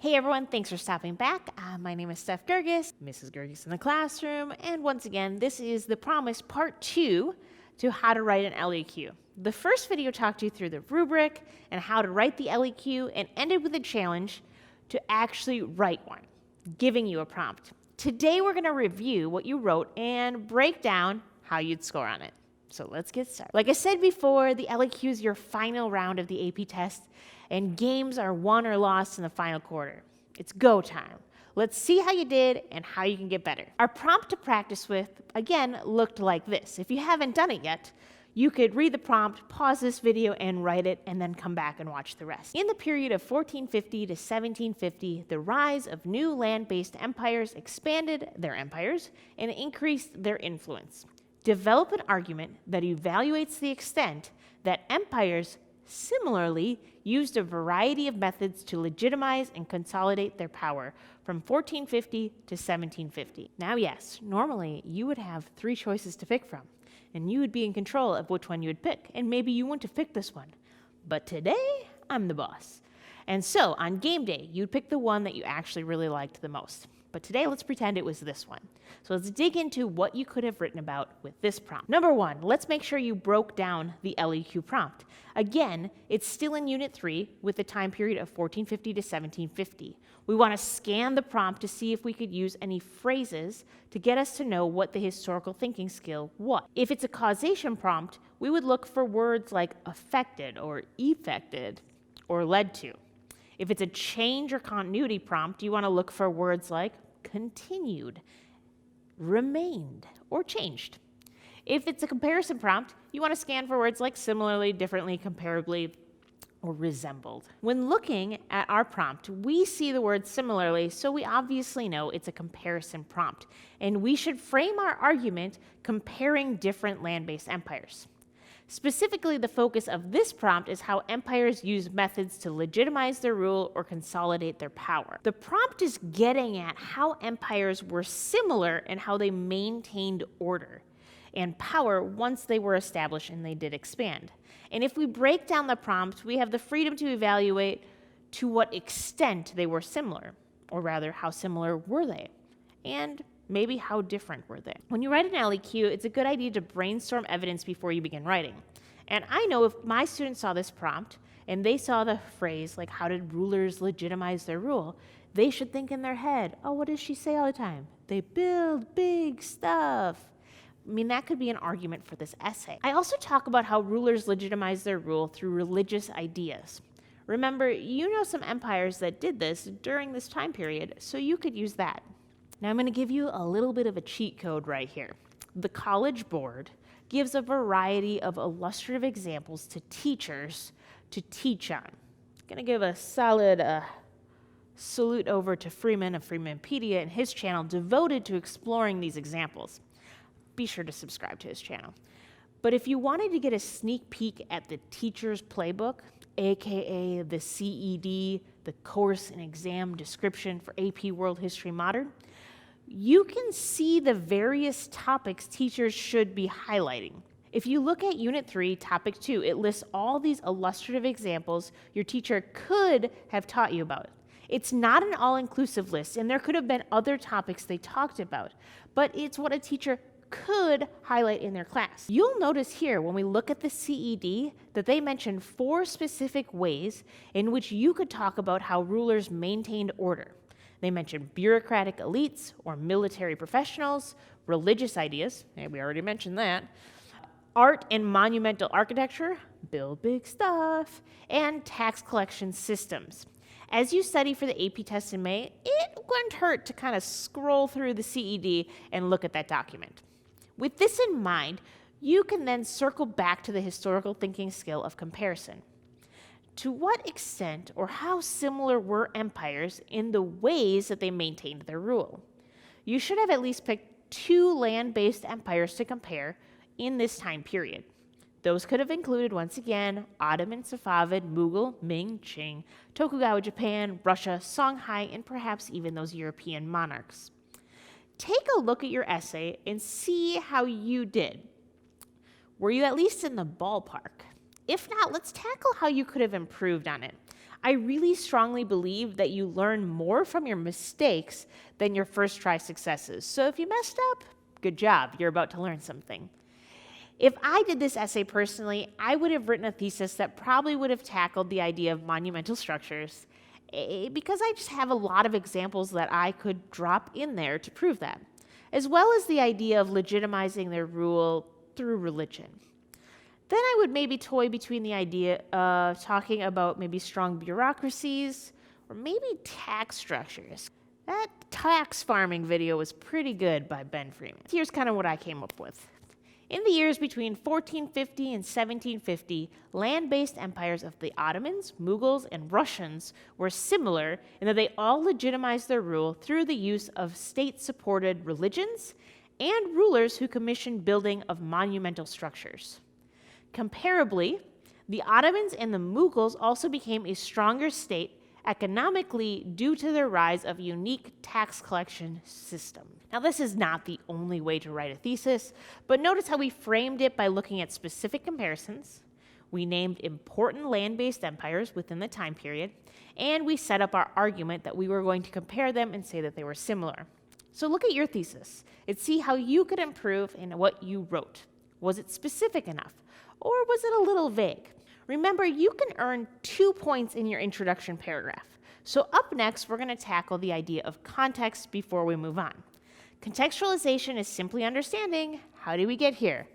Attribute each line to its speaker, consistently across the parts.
Speaker 1: Hey everyone, thanks for stopping back. My name is Steph Gergis, Mrs. Gergis in the classroom, and once again, this is the promise part 2 to how to write an LEQ. The first video talked you through the rubric and how to write the LEQ and ended with a challenge to actually write one, giving you a prompt. Today we're going to review what you wrote and break down how you'd score on it. So let's get started. Like I said before, the LEQ is your final round of the AP test, and games are won or lost in the final quarter. It's go time. Let's see how you did and how you can get better. Our prompt to practice with, again, looked like this. If you haven't done it yet, you could read the prompt, pause this video and write it, and then come back and watch the rest. In the period of 1450 to 1750, the rise of new land-based empires expanded their empires and increased their influence. Develop an argument that evaluates the extent that empires similarly used a variety of methods to legitimize and consolidate their power from 1450 to 1750. Now, yes, normally you would have 3 choices to pick from, and you would be in control of which one you would pick, and maybe you wouldn't have picked this one. But today, I'm the boss. And so, on game day, you'd pick the one that you actually really liked the most. But today, let's pretend it was this one. So let's dig into what you could have written about with this prompt. Number 1, let's make sure you broke down the LEQ prompt. Again, it's still in Unit 3 with the time period of 1450 to 1750. We want to scan the prompt to see if we could use any phrases to get us to know what the historical thinking skill was. If it's a causation prompt, we would look for words like affected or effected or led to. If it's a change or continuity prompt, you want to look for words like continued, remained, or changed. If it's a comparison prompt, you want to scan for words like similarly, differently, comparably, or resembled. When looking at our prompt, we see the word similarly, so we obviously know it's a comparison prompt, and we should frame our argument comparing different land-based empires. Specifically, the focus of this prompt is how empires use methods to legitimize their rule or consolidate their power. The prompt is getting at how empires were similar in how they maintained order and power once they were established and they did expand. And if we break down the prompt, we have the freedom to evaluate to what extent they were similar, or rather, how similar were they? And maybe how different were they? When you write an LEQ, it's a good idea to brainstorm evidence before you begin writing. And I know if my students saw this prompt and they saw the phrase, like, how did rulers legitimize their rule? They should think in their head, oh, what does she say all the time? They build big stuff. I mean, that could be an argument for this essay. I also talk about how rulers legitimize their rule through religious ideas. Remember, you know some empires that did this during this time period, so you could use that. Now I'm going to give you a little bit of a cheat code right here. The College Board gives a variety of illustrative examples to teachers to teach on. I'm going to give a solid salute over to Freeman of Freemanpedia and his channel devoted to exploring these examples. Be sure to subscribe to his channel. But if you wanted to get a sneak peek at the teacher's playbook, aka the CED, the course and exam description for AP World History Modern, you can see the various topics teachers should be highlighting. If you look at Unit 3, Topic 2, it lists all these illustrative examples your teacher could have taught you about. It's not an all-inclusive list, and there could have been other topics they talked about, but it's what a teacher could highlight in their class. You'll notice here when we look at the CED that they mention 4 specific ways in which you could talk about how rulers maintained order. They mentioned bureaucratic elites or military professionals, religious ideas, and we already mentioned that, art and monumental architecture, build big stuff, and tax collection systems. As you study for the AP test in May, it wouldn't hurt to kind of scroll through the CED and look at that document. With this in mind, you can then circle back to the historical thinking skill of comparison. To what extent or how similar were empires in the ways that they maintained their rule? You should have at least picked 2 land-based empires to compare in this time period. Those could have included, once again, Ottoman, Safavid, Mughal, Ming, Qing, Tokugawa Japan, Russia, Songhai, and perhaps even those European monarchs. Take a look at your essay and see how you did. Were you at least in the ballpark? If not, let's tackle how you could have improved on it. I really strongly believe that you learn more from your mistakes than your first try successes. So if you messed up, good job, you're about to learn something. If I did this essay personally, I would have written a thesis that probably would have tackled the idea of monumental structures, because I just have a lot of examples that I could drop in there to prove that, as well as the idea of legitimizing their rule through religion. Then I would maybe toy between the idea of talking about maybe strong bureaucracies or maybe tax structures. That tax farming video was pretty good by Ben Freeman. Here's kind of what I came up with. In the years between 1450 and 1750, land-based empires of the Ottomans, Mughals, and Russians were similar in that they all legitimized their rule through the use of state-supported religions and rulers who commissioned building of monumental structures. Comparably, the Ottomans and the Mughals also became a stronger state economically due to their rise of a unique tax collection system. Now, this is not the only way to write a thesis, but notice how we framed it by looking at specific comparisons. We named important land-based empires within the time period, and we set up our argument that we were going to compare them and say that they were similar. So look at your thesis and see how you could improve in what you wrote. Was it specific enough, or was it a little vague? Remember, you can earn 2 points in your introduction paragraph. So up next, we're going to tackle the idea of context before we move on. Contextualization is simply understanding, how did we get here?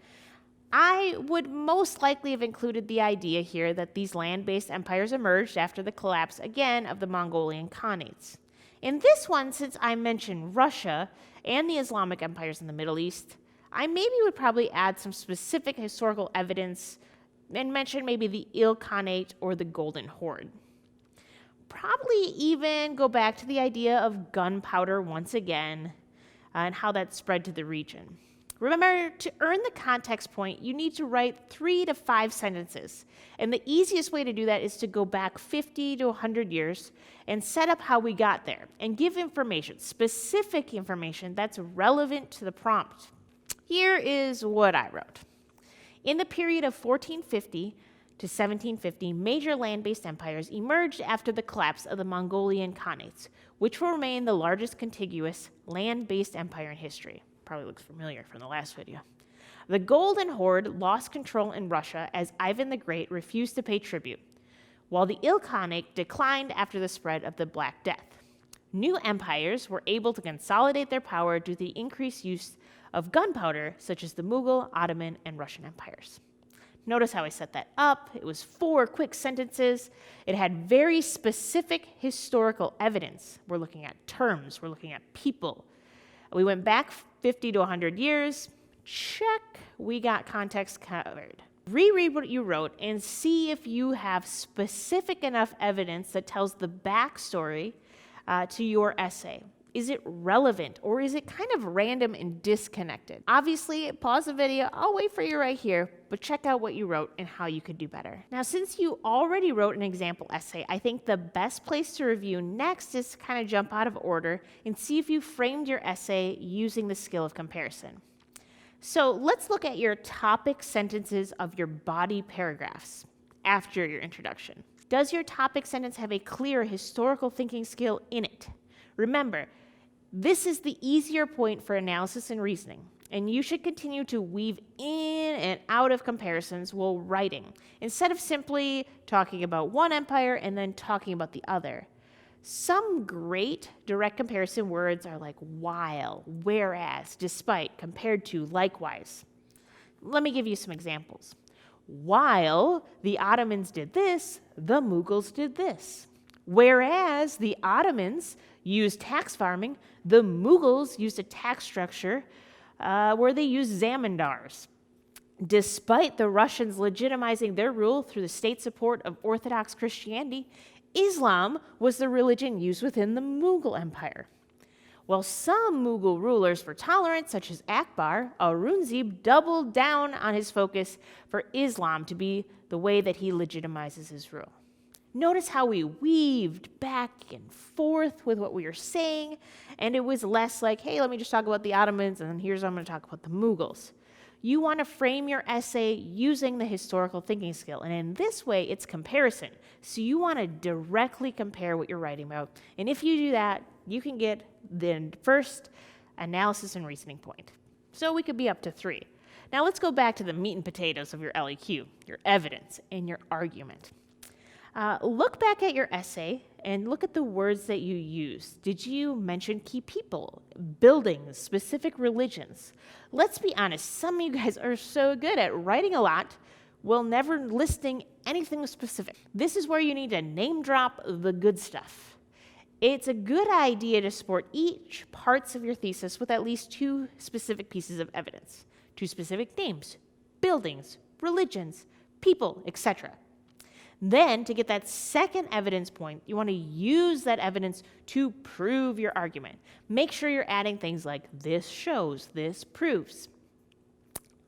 Speaker 1: I would most likely have included the idea here that these land-based empires emerged after the collapse again of the Mongolian Khanates. In this one, since I mentioned Russia and the Islamic empires in the Middle East, I maybe would probably add some specific historical evidence and mention maybe the Ilkhanate or the Golden Horde. Probably even go back to the idea of gunpowder once again and how that spread to the region. Remember, to earn the context point, you need to write 3 to 5 sentences. And the easiest way to do that is to go back 50 to 100 years and set up how we got there and give information, specific information that's relevant to the prompt. Here is what I wrote. In the period of 1450 to 1750, major land-based empires emerged after the collapse of the Mongolian Khanates, which will remain the largest contiguous land-based empire in history. Probably looks familiar from the last video. The Golden Horde lost control in Russia as Ivan the Great refused to pay tribute, while the Ilkhanate declined after the spread of the Black Death. New empires were able to consolidate their power due to the increased use of gunpowder, such as the Mughal, Ottoman, and Russian empires. Notice how I set that up. It was 4 quick sentences. It had very specific historical evidence. We're looking at terms. We're looking at people. We went back 50 to 100 years. Check. We got context covered. Reread what you wrote and see if you have specific enough evidence that tells the backstory to your essay. Is it relevant, or is it kind of random and disconnected? Obviously, pause the video. I'll wait for you right here, but check out what you wrote and how you could do better. Now, since you already wrote an example essay, I think the best place to review next is to kind of jump out of order and see if you framed your essay using the skill of comparison. So let's look at your topic sentences of your body paragraphs after your introduction. Does your topic sentence have a clear historical thinking skill in it? Remember, this is the easier point for analysis and reasoning, and you should continue to weave in and out of comparisons while writing, instead of simply talking about one empire and then talking about the other. Some great direct comparison words are like while, whereas, despite, compared to, likewise. Let me give you some examples. While the Ottomans did this, the Mughals did this. Whereas the Ottomans used tax farming, the Mughals used a tax structure where they used zamindars. Despite the Russians legitimizing their rule through the state support of Orthodox Christianity, Islam was the religion used within the Mughal Empire. While some Mughal rulers were tolerant, such as Akbar, Aurangzeb doubled down on his focus for Islam to be the way that he legitimizes his rule. Notice how we weaved back and forth with what we were saying, and it was less like, hey, let me just talk about the Ottomans, and then here's what I'm going to talk about the Mughals. You want to frame your essay using the historical thinking skill, and in this way, it's comparison. So you want to directly compare what you're writing about, and if you do that, you can get the first analysis and reasoning point. So we could be up to 3. Now let's go back to the meat and potatoes of your LEQ, your evidence and your argument. Look back at your essay and look at the words that you used. Did you mention key people, buildings, specific religions? Let's be honest, some of you guys are so good at writing a lot while never listing anything specific. This is where you need to name drop the good stuff. It's a good idea to support each parts of your thesis with at least 2 specific pieces of evidence, 2 specific names, buildings, religions, people, etc. Then, to get that second evidence point, you want to use that evidence to prove your argument. Make sure you're adding things like this shows, this proves.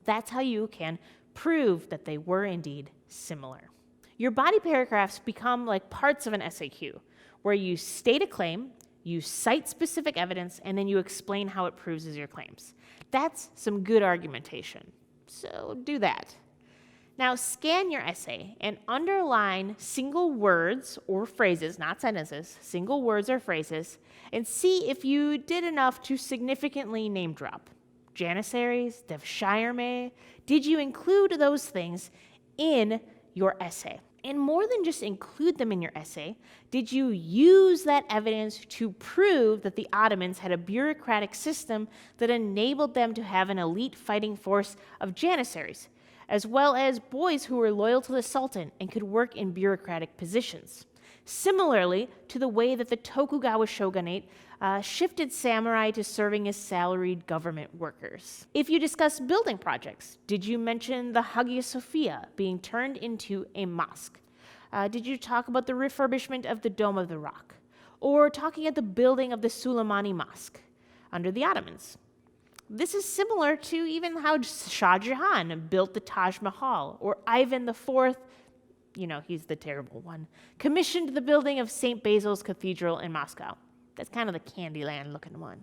Speaker 1: That's how you can prove that they were indeed similar. Your body paragraphs become like parts of an SAQ, where you state a claim, you cite specific evidence, and then you explain how it proves your claims. That's some good argumentation. So do that. Now scan your essay and underline single words or phrases, not sentences, single words or phrases, and see if you did enough to significantly name drop. Janissaries, Devshire, did you include those things in your essay? And more than just include them in your essay, did you use that evidence to prove that the Ottomans had a bureaucratic system that enabled them to have an elite fighting force of Janissaries, as well as boys who were loyal to the Sultan and could work in bureaucratic positions? Similarly to the way that the Tokugawa shogunate shifted samurai to serving as salaried government workers. If you discuss building projects, did you mention the Hagia Sophia being turned into a mosque? Did you talk about the refurbishment of the Dome of the Rock? Or talking at the building of the Suleimani Mosque under the Ottomans? This is similar to even how Shah Jahan built the Taj Mahal, or Ivan IV, he's the terrible one, commissioned the building of St. Basil's Cathedral in Moscow. That's kind of the Candyland looking one.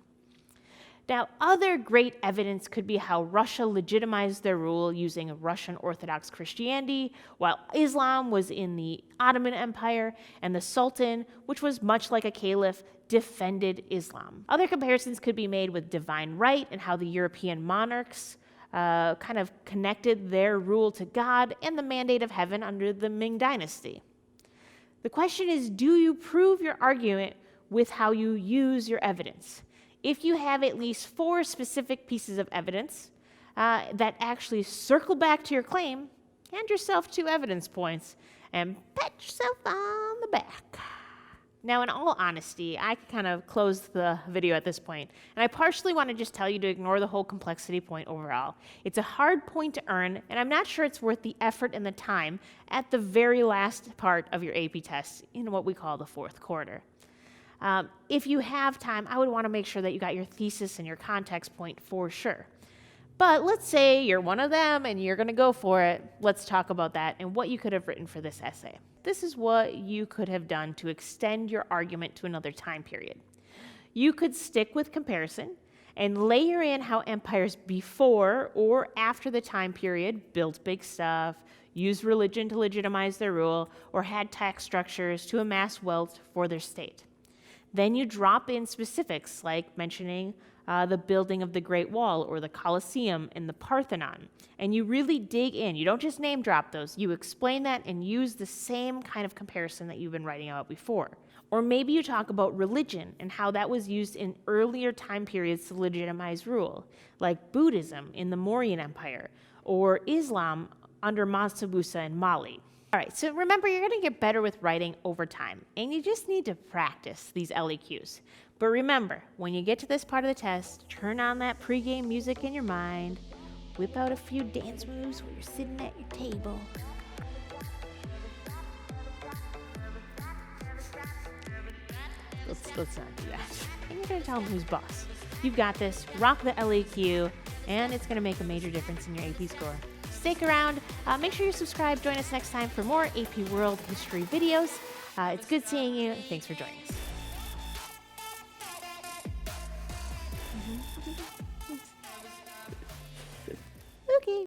Speaker 1: Now, other great evidence could be how Russia legitimized their rule using Russian Orthodox Christianity, while Islam was in the Ottoman Empire, and the Sultan, which was much like a caliph, defended Islam. Other comparisons could be made with divine right and how the European monarchs kind of connected their rule to God and the mandate of heaven under the Ming Dynasty. The question is, do you prove your argument with how you use your evidence? If you have at least 4 specific pieces of evidence that actually circle back to your claim, hand yourself 2 evidence points and pat yourself on the back. Now, in all honesty, I can kind of close the video at this point, and I partially want to just tell you to ignore the whole complexity point overall. It's a hard point to earn, and I'm not sure it's worth the effort and the time at the very last part of your AP test in what we call the 4th quarter. If you have time, I would want to make sure that you got your thesis and your context point for sure. But let's say you're one of them and you're going to go for it. Let's talk about that and what you could have written for this essay. This is what you could have done to extend your argument to another time period. You could stick with comparison and layer in how empires before or after the time period built big stuff, used religion to legitimize their rule, or had tax structures to amass wealth for their state. Then you drop in specifics like mentioning the building of the Great Wall or the Colosseum and the Parthenon. And you really dig in. You don't just name drop those. You explain that and use the same kind of comparison that you've been writing about before. Or maybe you talk about religion and how that was used in earlier time periods to legitimize rule, like Buddhism in the Mauryan Empire or Islam under Mansa Musa in Mali. All right, so remember, you're going to get better with writing over time, and you just need to practice these LEQs. But remember, when you get to this part of the test, turn on that pregame music in your mind, whip out a few dance moves while you're sitting at your table. Let's not do that. And you're going to tell them who's boss. You've got this, rock the LEQ, and it's going to make a major difference in your AP score. Stick around. Make sure you're subscribed. Join us next time for more AP World History videos. It's good seeing you. Thanks for joining us.